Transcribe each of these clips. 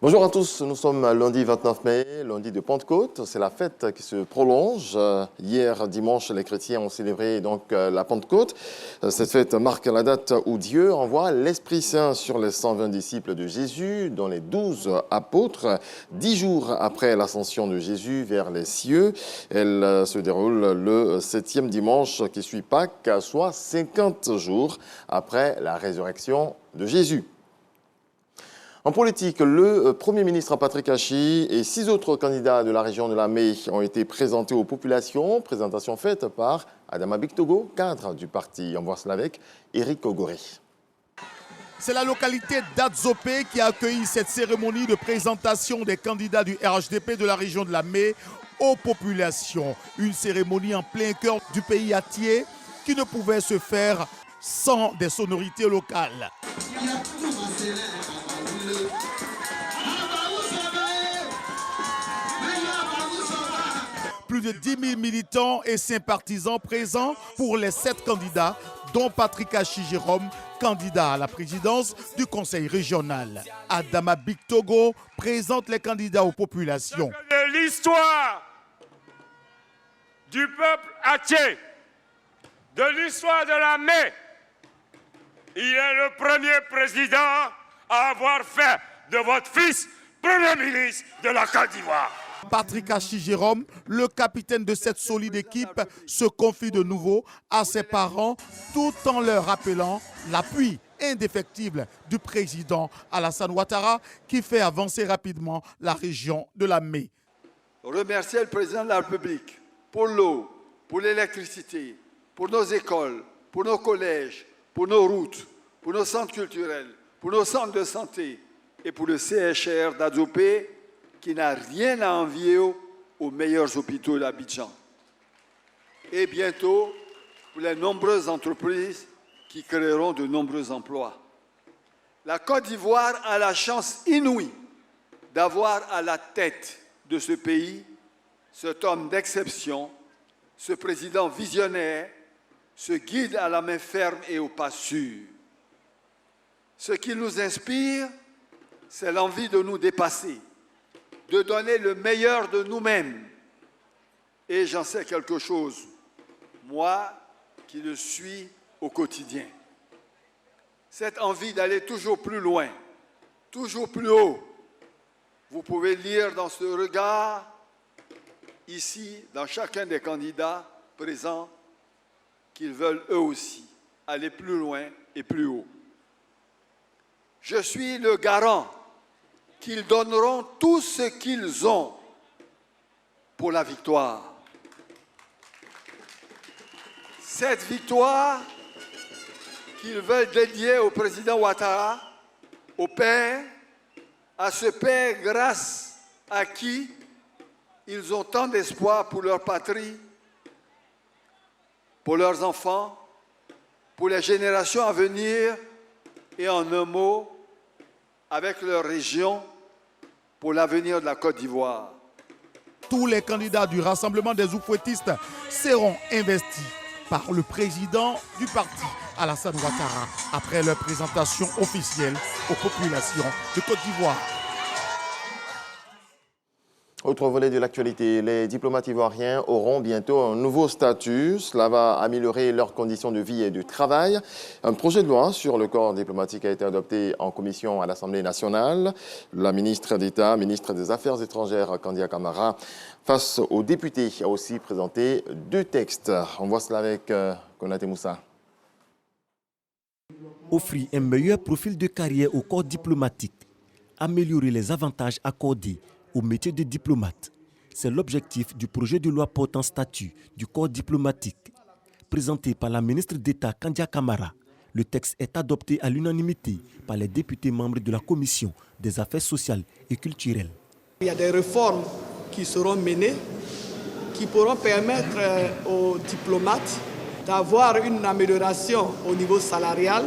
Bonjour à tous, nous sommes lundi 29 mai, lundi de Pentecôte. C'est la fête qui se prolonge. Hier dimanche, les chrétiens ont célébré donc la Pentecôte. Cette fête marque la date où Dieu envoie l'Esprit Saint sur les 120 disciples de Jésus, dont les 12 apôtres. 10 jours après l'ascension de Jésus vers les cieux, elle se déroule le 7e dimanche qui suit Pâques, soit 50 jours après la résurrection de Jésus. En politique, le Premier ministre Patrick Hachi et 6 autres candidats de la région de Lamé ont été présentés aux populations. Présentation faite par Adama Bictogo, cadre du parti. On voit cela avec Éric Ogoré. C'est la localité d'Adzopé qui a accueilli cette cérémonie de présentation des candidats du RHDP de la région de Lamé aux populations. Une cérémonie en plein cœur du pays atié qui ne pouvait se faire sans des sonorités locales. Plus de 10 000 militants et sympathisants présents pour les 7 candidats, dont Patrick Hachi Jérôme, candidat à la présidence du conseil régional. Adama Bictogo présente les candidats aux populations. De l'histoire du peuple atié, de l'histoire de la Lamé, il est le premier président à avoir fait de votre fils Premier ministre de la Côte d'Ivoire. Patrick Hachi Jérôme, le capitaine de cette solide équipe, se confie de nouveau à ses parents tout en leur rappelant l'appui indéfectible du président Alassane Ouattara qui fait avancer rapidement la région de Lamé. Remercier le président de la République pour l'eau, pour l'électricité, pour nos écoles, pour nos collèges, pour nos routes, pour nos centres culturels, pour nos centres de santé et pour le CHR d'Adzopé qui n'a rien à envier aux meilleurs hôpitaux d'Abidjan. Et bientôt, pour les nombreuses entreprises qui créeront de nombreux emplois. La Côte d'Ivoire a la chance inouïe d'avoir à la tête de ce pays cet homme d'exception, ce président visionnaire, ce guide à la main ferme et au pas sûr. Ce qui nous inspire, c'est l'envie de nous dépasser, de donner le meilleur de nous-mêmes. Et j'en sais quelque chose, moi qui le suis au quotidien. Cette envie d'aller toujours plus loin, toujours plus haut. Vous pouvez lire dans ce regard, ici, dans chacun des candidats présents, qu'ils veulent eux aussi aller plus loin et plus haut. Je suis le garant qu'ils donneront tout ce qu'ils ont pour la victoire. Cette victoire qu'ils veulent dédier au président Ouattara, au Père, à ce Père grâce à qui ils ont tant d'espoir pour leur patrie, pour leurs enfants, pour les générations à venir et en un mot, avec leur région, pour l'avenir de la Côte d'Ivoire. Tous les candidats du Rassemblement des Oufouettistes seront investis par le président du parti, Alassane Ouattara, après leur présentation officielle aux populations de Côte d'Ivoire. Autre volet de l'actualité, les diplomates ivoiriens auront bientôt un nouveau statut. Cela va améliorer leurs conditions de vie et de travail. Un projet de loi sur le corps diplomatique a été adopté en commission à l'Assemblée nationale. La ministre d'État, ministre des Affaires étrangères, Kandia Camara, face aux députés, a aussi présenté 2 textes. On voit cela avec Konaté Moussa. Offrir un meilleur profil de carrière au corps diplomatique, améliorer les avantages accordés au métier de diplomate. C'est l'objectif du projet de loi portant statut du corps diplomatique. Présenté par la ministre d'État Kandia Camara, le texte est adopté à l'unanimité par les députés membres de la Commission des affaires sociales et culturelles. Il y a des réformes qui seront menées, qui pourront permettre aux diplomates d'avoir une amélioration au niveau salarial,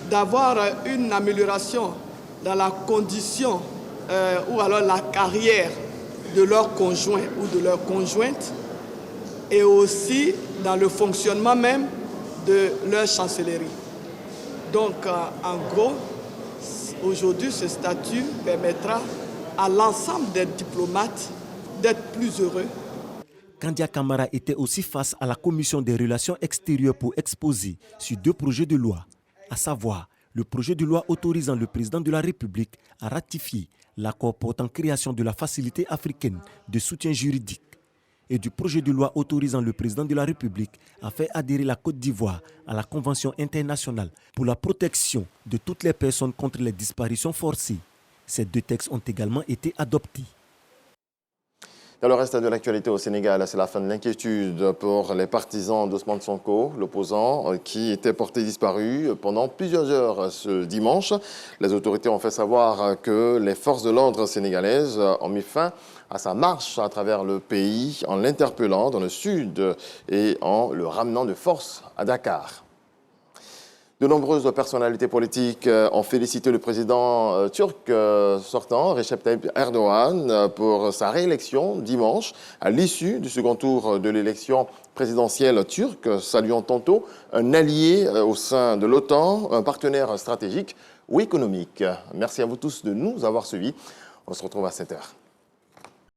d'avoir une amélioration dans la condition ou alors la carrière de leur conjoint ou de leur conjointe et aussi dans le fonctionnement même de leur chancellerie. Donc, en gros, Aujourd'hui, ce statut permettra à l'ensemble des diplomates d'être plus heureux. Kandia Camara était aussi face à la Commission des relations extérieures pour exposer sur 2 projets de loi, à savoir le projet de loi autorisant le président de la République à ratifier l'accord portant création de la Facilité africaine de soutien juridique et du projet de loi autorisant le président de la République à faire adhérer la Côte d'Ivoire à la Convention internationale pour la protection de toutes les personnes contre les disparitions forcées. Ces 2 textes ont également été adoptés. Dans le reste de l'actualité au Sénégal, c'est la fin de l'inquiétude pour les partisans d'Ousmane Sonko, l'opposant qui était porté disparu pendant plusieurs heures ce dimanche. Les autorités ont fait savoir que les forces de l'ordre sénégalaises ont mis fin à sa marche à travers le pays en l'interpellant dans le sud et en le ramenant de force à Dakar. De nombreuses personnalités politiques ont félicité le président turc sortant, Recep Tayyip Erdogan, pour sa réélection dimanche à l'issue du second tour de l'élection présidentielle turque, saluant tantôt un allié au sein de l'OTAN, un partenaire stratégique ou économique. Merci à vous tous de nous avoir suivis. On se retrouve à 7h.